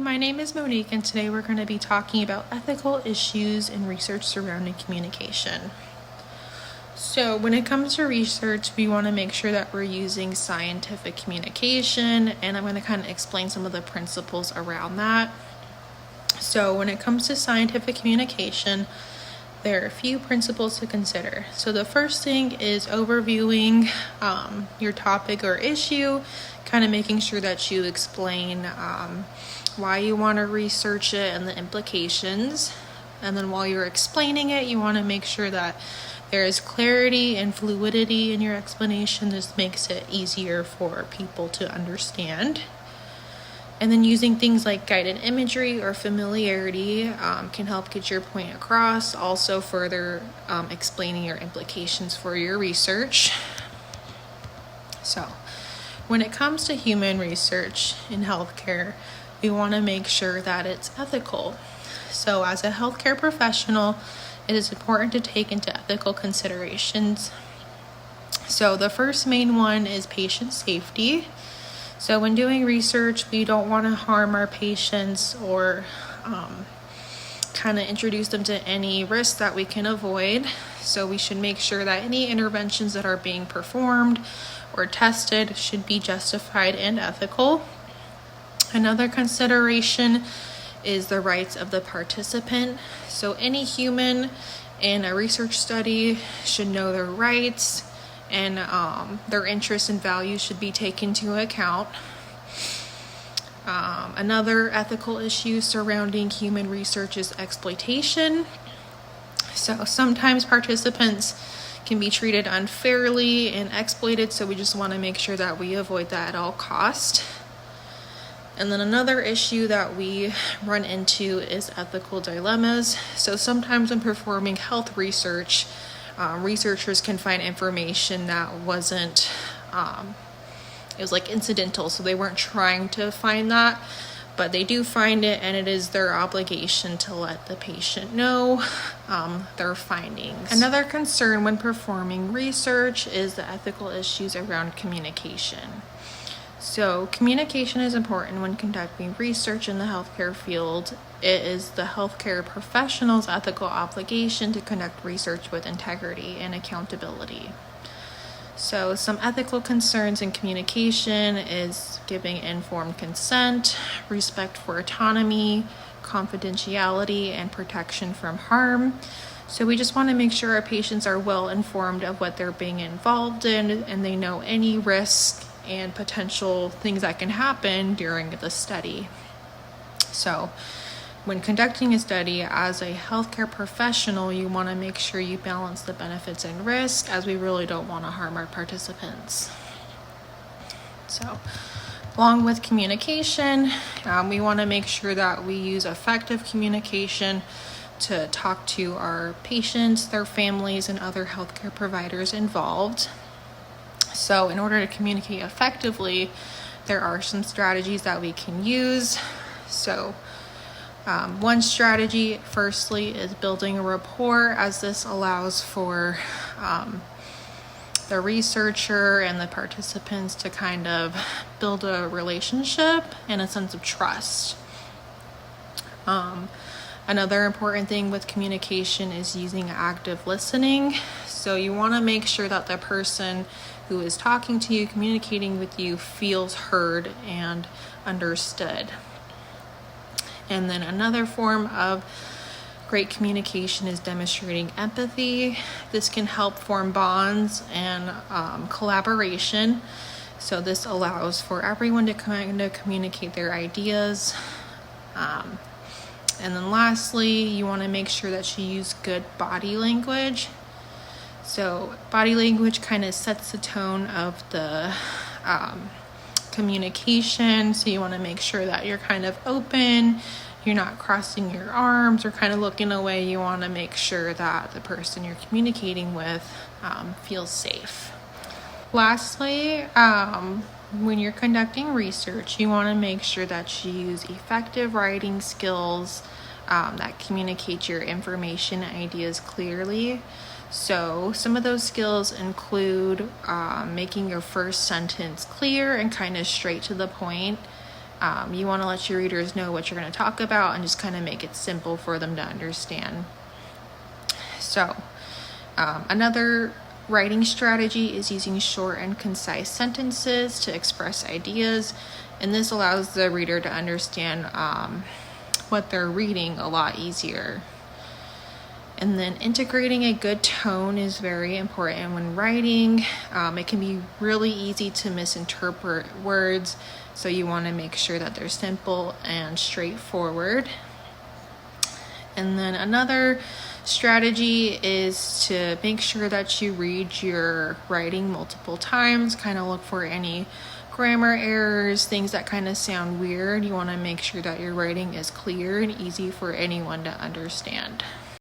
my name is Monique, and today we're going to be talking about ethical issues in research surrounding communication. So when it comes to research, we want to make sure that we're using scientific communication, and I'm going to kind of explain some of the principles around that. So when it comes to scientific communication, there are a few principles to consider. So the first thing is overviewing your topic or issue, kind of making sure that you explain why you want to research it and the implications. And then while you're explaining it, you want to make sure that there is clarity and fluidity in your explanation. This makes it easier for people to understand. And then using things like guided imagery or familiarity can help get your point across, also further explaining your implications for your research. So when it comes to human research in healthcare, we want to make sure that it's ethical. So as a healthcare professional, it is important to take into ethical considerations. So the first main one is patient safety. So when doing research, we don't want to harm our patients or kind of introduce them to any risks that we can avoid. So we should make sure that any interventions that are being performed or tested should be justified and ethical. Another consideration is the rights of the participant. So any human in a research study should know their rights, and their interests and values should be taken into account. Another ethical issue surrounding human research is exploitation. So sometimes participants can be treated unfairly and exploited, so we just want to make sure that we avoid that at all costs. And then another issue that we run into is ethical dilemmas. So sometimes when performing health research, researchers can find information that wasn't, it was like incidental, so they weren't trying to find that, but they do find it, and it is their obligation to let the patient know their findings. Another concern when performing research is the ethical issues around communication. So communication is important when conducting research in the healthcare field. It is the healthcare professional's ethical obligation to conduct research with integrity and accountability. So some ethical concerns in communication is giving informed consent, respect for autonomy, confidentiality, and protection from harm. So we just want to make sure our patients are well informed of what they're being involved in, and they know any risks and potential things that can happen during the study. So when conducting a study as a healthcare professional, you want to make sure you balance the benefits and risk, as we really don't want to harm our participants. So along with communication, we want to make sure that we use effective communication to talk to our patients, their families, and other healthcare providers involved. So in order to communicate effectively, there are some strategies that we can use. So one strategy, firstly, is building a rapport, as this allows for the researcher and the participants to kind of build a relationship and a sense of trust. Another important thing with communication is using active listening. So you want to make sure that the person who is talking to you, communicating with you, feels heard and understood. And then another form of great communication is demonstrating empathy. This can help form bonds and collaboration. So this allows for everyone to kind of communicate their ideas. And then lastly, you want to make sure that you use good body language. So body language kind of sets the tone of the communication. So you want to make sure that you're kind of open, you're not crossing your arms or kind of looking away. You want to make sure that the person you're communicating with feels safe. Lastly, when you're conducting research, you want to make sure that you use effective writing skills that communicate your information and ideas clearly. So some of those skills include making your first sentence clear and kind of straight to the point, You want to let your readers know what you're going to talk about and just kind of make it simple for them to understand. So another writing strategy is using short and concise sentences to express ideas, and this allows the reader to understand what they're reading a lot easier. And then integrating a good tone is very important when writing. It can be really easy to misinterpret words, so you want to make sure that they're simple and straightforward. And then another strategy is to make sure that you read your writing multiple times, kind of look for any grammar errors, things that kind of sound weird. You want to make sure that your writing is clear and easy for anyone to understand.